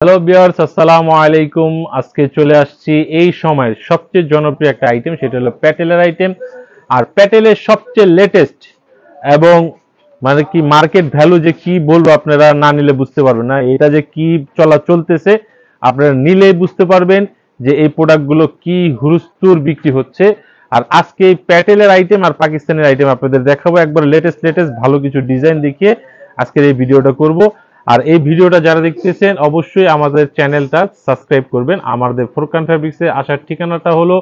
Hello viewers, আসসালামু আলাইকুম। আজকে চলে আসছি এই সময়ের সবচেয়ে জনপ্রিয় একটা আইটেম, সেটা হলো প্যাটেলের আইটেম। আর প্যাটেলের সবচেয়ে লেটেস্ট এবং মানে কি মার্কেট ভ্যালু যে কি বলবো, আপনারা না নিলে বুঝতে পারবেন না। এটা যে কি চলতেছে আপনারা নিলেই বুঝতে পারবেন যে এই প্রোডাক্টগুলো কি হুরুস্তুর বিক্রি হচ্ছে। আর আজকে এই প্যাটেলের আইটেম আর পাকিস্তানের আইটেম আপনাদের দেখাবো, একবার লেটেস্ট ভালো কিছু ডিজাইন দেখিয়ে আজকের এই ভিডিওটা করব। আর এই ভিডিওটা যারা দেখতেছেন অবশ্যই আমাদের চ্যানেলটা সাবস্ক্রাইব করবেন। আমাদের ফোরকান ফ্যাব্রিক্সে আসার ঠিকানাটা হলো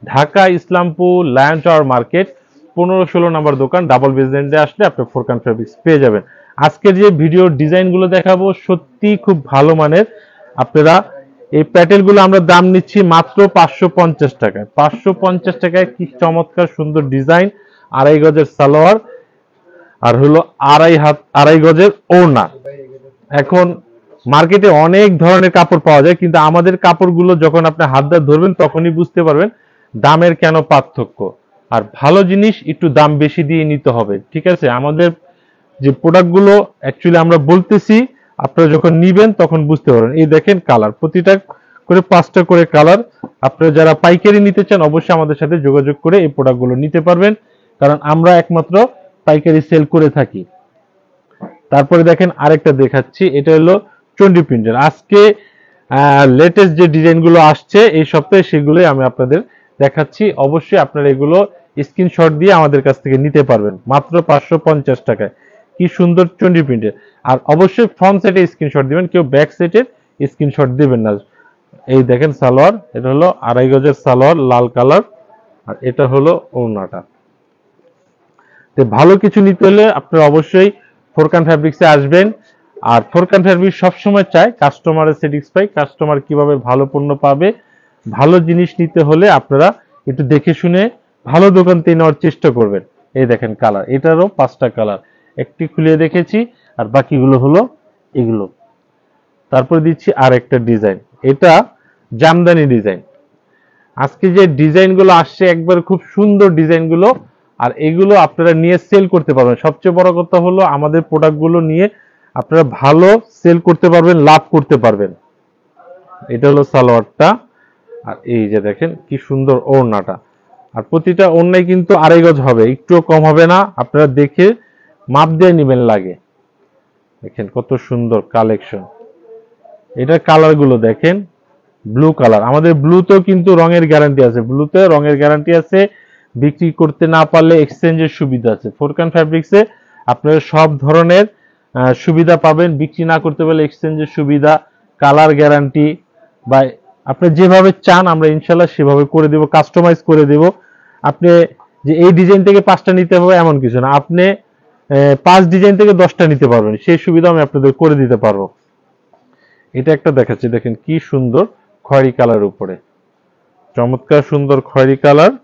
Dhaka Islampur lion tower market 15-16 নম্বর দোকান, ডাবল বেসমেন্টে আসলে আপনি ফোরকান ফ্যাব্রিক্স পেয়ে যাবেন। আজকের যে ভিডিওর ডিজাইনগুলো দেখাবো সত্যি খুব ভালো মানের। আপনারা এই প্যাটেলগুলো আমরা দাম নিচ্ছি মাত্র 550 টাকায়। 550 টাকায় কি চমৎকার সুন্দর ডিজাইন, 2.5 গজের সালোয়ার আর হলো 2.5 গজের ওড়না। এখন মার্কেটে অনেক ধরনের কাপড় পাওয়া যায়, কিন্তু আমাদের কাপড়গুলো যখন আপনি হাত দিয়ে ধরবেন তখনই বুঝতে পারবেন দামের কেন পার্থক্য। আর ভালো জিনিস একটু দাম বেশি দিয়ে নিতে হবে, ঠিক আছে? আমাদের যে প্রোডাক্টগুলো অ্যাকচুয়ালি আমরা বলতেছি, আপনারা যখন নিবেন তখন বুঝতে পারবেন। এই দেখেন কালার, প্রতিটা করে 5টা করে কালার। আপনারা যারা পাইকারি নিতে চান অবশ্যই আমাদের সাথে যোগাযোগ করে এই প্রোডাক্টগুলো নিতে পারবেন, কারণ আমরা একমাত্র পাইকারি সেল করে থাকি। তারপরে দেখেন আরেকটা দেখাচ্ছি, এটা হলো চন্ডি প্রিন্টের। আজকে লেটেস্ট যে ডিজাইনগুলো আসছে এই সপ্তাহে সেগুলোই আমি আপনাদের দেখাচ্ছি। অবশ্যই আপনারা এগুলো স্ক্রিনশট দিয়ে আমাদের কাছ থেকে নিতে পারবেন মাত্র 550 টাকায়। কি সুন্দর চন্ডি প্রিন্টের। আর অবশ্যই ফ্রন্ট সাইডে স্ক্রিনশট দিবেন, কেউ ব্যাক সাইডের স্ক্রিনশট দিবেন না। এই দেখেন সালোয়ার, এটা হলো 2.5 গজের সালোয়ার, লাল কালার। আর এটা হলো ওড়নাটা। তো ভালো কিছু নিতে হলে আপনারা অবশ্যই ফোরকান ফ্যাব্রিক্সে আসবেন। আর ফোরকান ফ্যাব্রিক্স সবসময় চায় কাস্টমারের স্যাটিসফাই, কাস্টমার কিভাবে ভালো পণ্য পাবে। ভালো জিনিস নিতে হলে আপনারা একটু দেখে শুনে ভালো দোকান থেকে নেওয়ার চেষ্টা করবেন। এই দেখেন কালার, এটারও 5টা কালার, একটি খুলে দেখেছি আর বাকিগুলো হলো এগুলো। তারপর দিচ্ছি আর একটা ডিজাইন, এটা জামদানি ডিজাইন। আজকে যে ডিজাইনগুলো আসছে একবার খুব সুন্দর ডিজাইনগুলো, আর এগুলো আপনারা নিয়ে সেল করতে পারবেন। সবচেয়ে বড় কথা হলো আমাদের প্রোডাক্টগুলো নিয়ে আপনারা ভালো সেল করতে পারবেন, লাভ করতে পারবেন। এটা হলো সালোয়ারটা, আর এই যে দেখেন কি সুন্দর ওড়নাটা। আর প্রতিটা ওড়নায় কিন্তু 2.5 গজ হবে, একটুও কম হবে না। আপনারা দেখে মাপ দিয়ে নেবেন লাগে। দেখেন কত সুন্দর কালেকশন। এটার কালার গুলো দেখেন, ব্লু কালার। আমাদের ব্লুতেও কিন্তু রঙের গ্যারান্টি আছে, ব্লুতে রঙের গ্যারান্টি আছে। বিক্রি করতে না পারলে এক্সচেঞ্জের সুবিধা আছে। ফোরকান ফ্যাব্রিক্সে আপনারা সব ধরনের সুবিধা পাবেন। বিক্রি না করতে পারলে এক্সচেঞ্জের সুবিধা, কালার গ্যারান্টি, বা আপনি যেভাবে চান আমরা ইনশাল্লাহ সেভাবে করে দেব, কাস্টমাইজ করে দেব। আপনি যে এই ডিজাইন থেকে 5টা নিতে হবে এমন কিছু না, আপনি 5 ডিজাইন থেকে 10টা নিতে পারবেন, সেই সুবিধা আমি আপনাদের করে দিতে পারবো। এটা একটা দেখাচ্ছি, দেখেন কি সুন্দর খয়েরি কালার উপরে, চমৎকার সুন্দর খয়েরি কালার।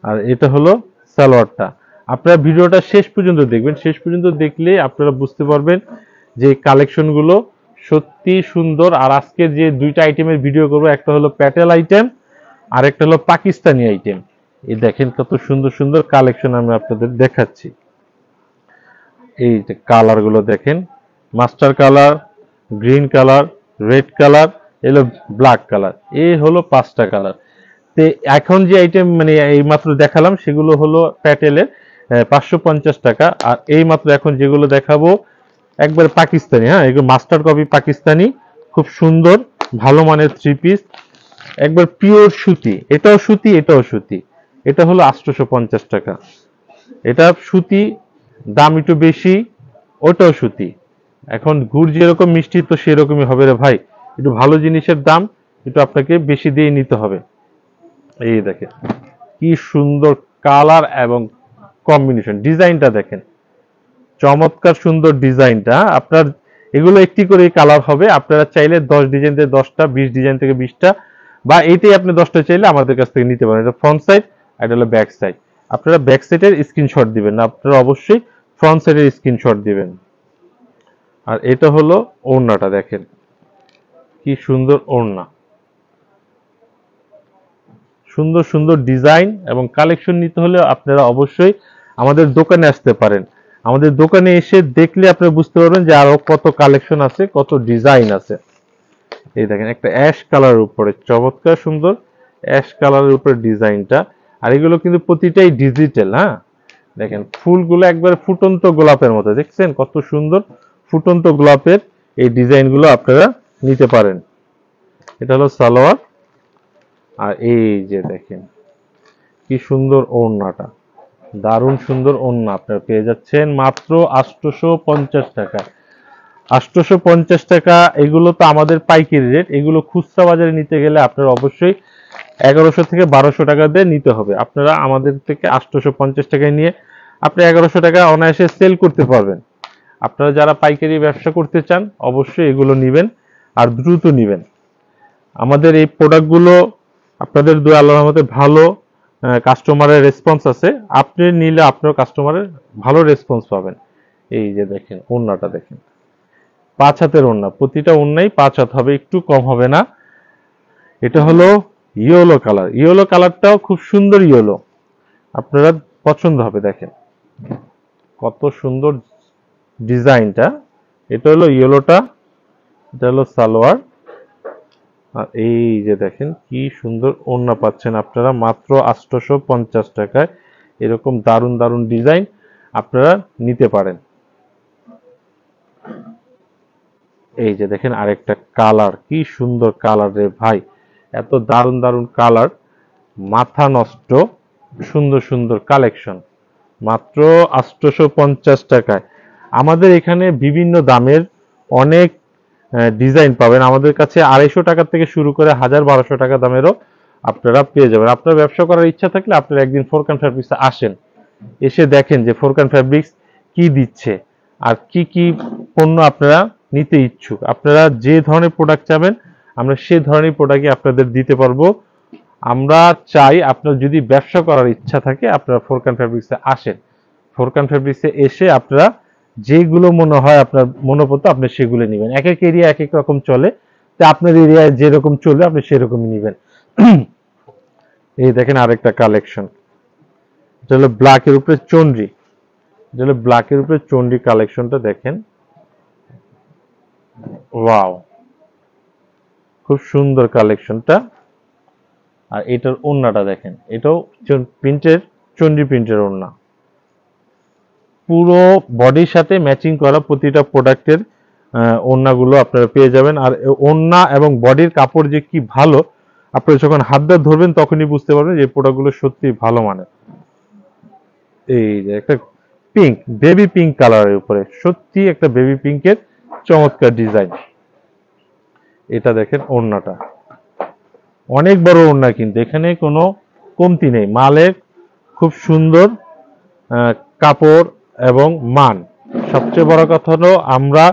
আর এটা হলো সালোয়ারটা। আপনারা ভিডিওটা শেষ পর্যন্ত দেখবেন, শেষ পর্যন্ত দেখলে আপনারা বুঝতে পারবেন যে কালেকশনগুলো সত্যি সুন্দর। আর আজকে যে 2টা আইটেমের ভিডিও করবো, একটা হলো প্যাটেল আইটেম আর একটা হলো পাকিস্তানি আইটেম। এই দেখেন কত সুন্দর সুন্দর কালেকশন আমি আপনাদের দেখাচ্ছি। এই যে কালার গুলো দেখেন, master colour, green colour, red colour, এলো ব্ল্যাক কালার। এই হলো 5টা কালার। তো এখন যে আইটেম মানে এই মাত্র দেখালাম সেগুলো হলো প্যাটেলের 550 টাকা। আর এই মাত্র এখন যেগুলো দেখাবো একবার পাকিস্তানি, হ্যাঁ, এগুলো মাস্টার কপি পাকিস্তানি, খুব সুন্দর ভালো মানের 3 পিস, একবার পিওর সুতি। এটাও সুতি, এটাও সুতি। এটা হলো 850 টাকা। এটা সুতি, দাম একটু বেশি। ওটাও সুতি। এখন গুড় যেরকম মিষ্টি তো সেরকমই হবে রে ভাই, একটু ভালো জিনিসের দাম একটু আপনাকে বেশি দিয়ে নিতে হবে। এই দেখেন কি সুন্দর কালার এবং কম্বিনেশন, ডিজাইনটা দেখেন চমৎকার সুন্দর ডিজাইনটা। আপনার এগুলো একটি করে কালার হবে, আপনারা চাইলে 10 ডিজাইন থেকে 10টা, 20 ডিজাইন থেকে 20টা, বা এইটাই আপনি 10টা চাইলে আমাদের কাছ থেকে নিতে পারেন। এটা ফ্রন্ট সাইড, এটা হলো ব্যাক সাইড। আপনারা ব্যাক সাইডের স্ক্রিনশট দিবেন না, আপনারা অবশ্যই ফ্রন্ট সাইডের স্ক্রিনশট দিবেন। আর এটা হলো ওড়নাটা, দেখেন কি সুন্দর ওড়না, সুন্দর সুন্দর ডিজাইন এবং কালেকশন নিতে হলে আপনারা অবশ্যই আমাদের দোকানে আসতে পারেন। আমাদের দোকানে এসে দেখলে আপনি বুঝতে পারবেন যে আরো কত কালেকশন আছে, কত ডিজাইন আছে। এই দেখেন একটা অ্যাশ কালারের উপরে চমৎকার সুন্দর অ্যাশ কালারের উপরে ডিজাইনটা। আর এগুলো কিন্তু প্রতিটাই ডিজিটাল। হ্যাঁ, দেখেন ফুলগুলো একবারে ফুটন্ত গোলাপের মতো, দেখছেন কত সুন্দর ফুটন্ত গোলাপের এই ডিজাইনগুলো আপনারা নিতে পারেন। এটা হলো সালোয়ার। আর এই যে দেখেন কি সুন্দর ওড়নাটা, দারুণ সুন্দর ওড়না আপনারা পেয়ে যাচ্ছেন মাত্র 850 টাকা। 850 টাকা। এগুলো তো আমাদের পাইকারি রেট, এগুলো খুচরা বাজারে নিতে গেলে আপনার অবশ্যই 1100 থেকে 1200 টাকা দিয়ে নিতে হবে। আপনারা আমাদের থেকে 850 টাকায় নিয়ে আপনি 1100 টাকা অনায়াসে সেল করতে পারবেন। আপনারা যারা পাইকারি ব্যবসা করতে চান অবশ্যই এগুলো নেবেন, আর দ্রুত নেবেন। আমাদের এই প্রোডাক্টগুলো আপনাদের দোয়া আল্লাহর রহমতে ভালো কাস্টমারের রেসপন্স আছে। আপনি নিলে আপনার কাস্টমারের ভালো রেসপন্স পাবেন। এই যে দেখেন ওড়নাটা দেখেন, 5 হাতের ওড়না, প্রতিটা ওড়নাই 5 হাত হবে, একটু কম হবে না। এটা হলো ইয়েলো কালার, ইয়েলো কালারটাও খুব সুন্দর ইয়েলো, আপনারা পছন্দ হবে। দেখেন কত সুন্দর ডিজাইনটা। এটা হলো ইয়েলোটা, এটা হলো সালোয়ার। আর এই যে দেখেন কি সুন্দর ওড়না পাচ্ছেন আপনারা মাত্র 850 টাকায়। এরকম দারুণ দারুণ ডিজাইন আপনারা নিতে পারেন। এই যে দেখেন আরেকটা কালার, কি সুন্দর কালার রে ভাই, এত দারুণ দারুণ কালার, মাথা নষ্ট সুন্দর সুন্দর কালেকশন মাত্র 850 টাকায়। আমাদের এখানে বিভিন্ন দামের অনেক ডিজাইন পাবেন। আমাদের কাছে 250 টাকা থেকে শুরু করে 1000-1200 টাকা দামেরও আপনারা পেয়ে যাবেন। আপনার ব্যবসা করার ইচ্ছা থাকলে আপনারা একদিন ফোরকান ফ্যাব্রিক্সে আসেন, এসে দেখেন যে ফোরকান ফ্যাব্রিক্স কি দিচ্ছে আর কি কি পণ্য আপনারা নিতে ইচ্ছুক। আপনারা যে ধরনের প্রোডাক্ট চাবেন আমরা সেই ধরনের প্রোডাক্টই আপনাদের দিতে পারবো। আমরা চাই আপনার যদি ব্যবসা করার ইচ্ছা থাকে আপনারা ফোরকান ফ্যাব্রিক্সে আসেন। ফোরকান ফ্যাব্রিক্সে এসে আপনারা যেগুলো মনে হয় আপনার মনোপত আপনি সেগুলো নেবেন। এক এক এরিয়া এক এক রকম চলে, তো আপনার এরিয়ায় যেরকম চলবে আপনি সেরকমই নেবেন। এই দেখেন আরেকটা কালেকশন, এটা হলো ব্ল্যাকের উপরে চন্ডি, এটা হলো ব্ল্যাকের উপরে চন্ডি কালেকশনটা দেখেন, ওয়াও খুব সুন্দর কালেকশনটা। আর এটার ওড়নাটা দেখেন, এটাও প্রিন্টের চন্ডি প্রিন্টের ওড়না, পুরো বডির সাথে ম্যাচিং করা প্রতিটা প্রোডাক্টের ওড়নাগুলো আপনারা পেয়ে যাবেন। আর ওড়না এবং বডির কাপড় যে কি ভালো, আপনারা যখন হাত দিয়ে ধরবেন তখনই বুঝতে পারবেন যে প্রোডাক্টগুলো সত্যি ভালো মানের। এই যে একটা পিঙ্ক, বেবি পিঙ্ক কালারের উপরে, সত্যি একটা বেবি পিঙ্কের চমৎকার ডিজাইন। এটা দেখেন ওড়নাটা অনেক বড় ওড়না, কিন্তু এখানে কোনো কমতি নেই, মালের খুব সুন্দর কাপড় এবং মান। সবচেয়ে বড় কথা হলো আমরা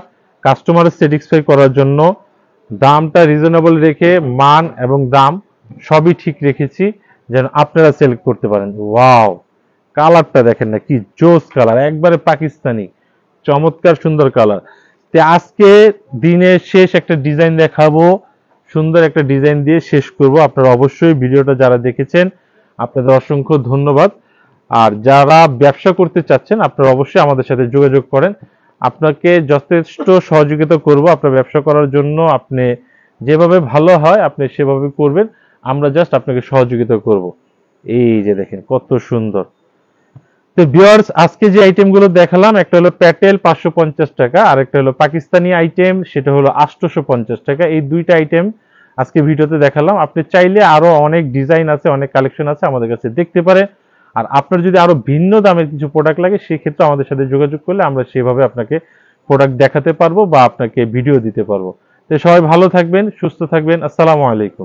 কাস্টমারের স্যাটিসফাই করার জন্য দামটা রিজনেবল রেখে মান এবং দাম সবই ঠিক রেখেছি যেন আপনারা সিলেক্ট করতে পারেন। ওয়াও কালারটা দেখেন না, কি জোস কালার, একবারে পাকিস্তানি চমৎকার সুন্দর কালার। তো আজকে দিনের শেষ একটা ডিজাইন দেখাবো, সুন্দর একটা ডিজাইন দিয়ে শেষ করব। আপনারা অবশ্যই ভিডিওটা যারা দেখেছেন আপনাদের অসংখ্য ধন্যবাদ। আর যারা ব্যবসা করতে চাচ্ছেন আপনারা অবশ্যই আমাদের সাথে যোগাযোগ করেন, আপনাকে যথেষ্ট সহযোগিতা করব আপনার ব্যবসা করার জন্য। আপনি যেভাবে ভালো হয় আপনি সেভাবে করবেন, আমরা জাস্ট আপনাকে সহযোগিতা করব। এই যে দেখেন কত সুন্দর। তো ভিউয়ার্স আজকে যে আইটেমগুলো দেখালাম, একটা হলো প্যাটেল 550 টাকা, আর একটা হলো পাকিস্তানি আইটেম সেটা হলো 850 টাকা। এই দুইটা আইটেম আজকে ভিডিওতে দেখালাম। আপনি চাইলে আরো অনেক ডিজাইন আছে, অনেক কালেকশন আছে, আমাদের কাছে দেখতে পারেন। আর আপনার যদি আরো ভিন্ন দামের কিছু প্রোডাক্ট লাগে সেক্ষেত্রে আমাদের সাথে যোগাযোগ করলে আমরা সেভাবে আপনাকে প্রোডাক্ট দেখাতে পারবো বা আপনাকে ভিডিও দিতে পারবো। তো সবাই ভালো থাকবেন, সুস্থ থাকবেন। আসসালামু আলাইকুম।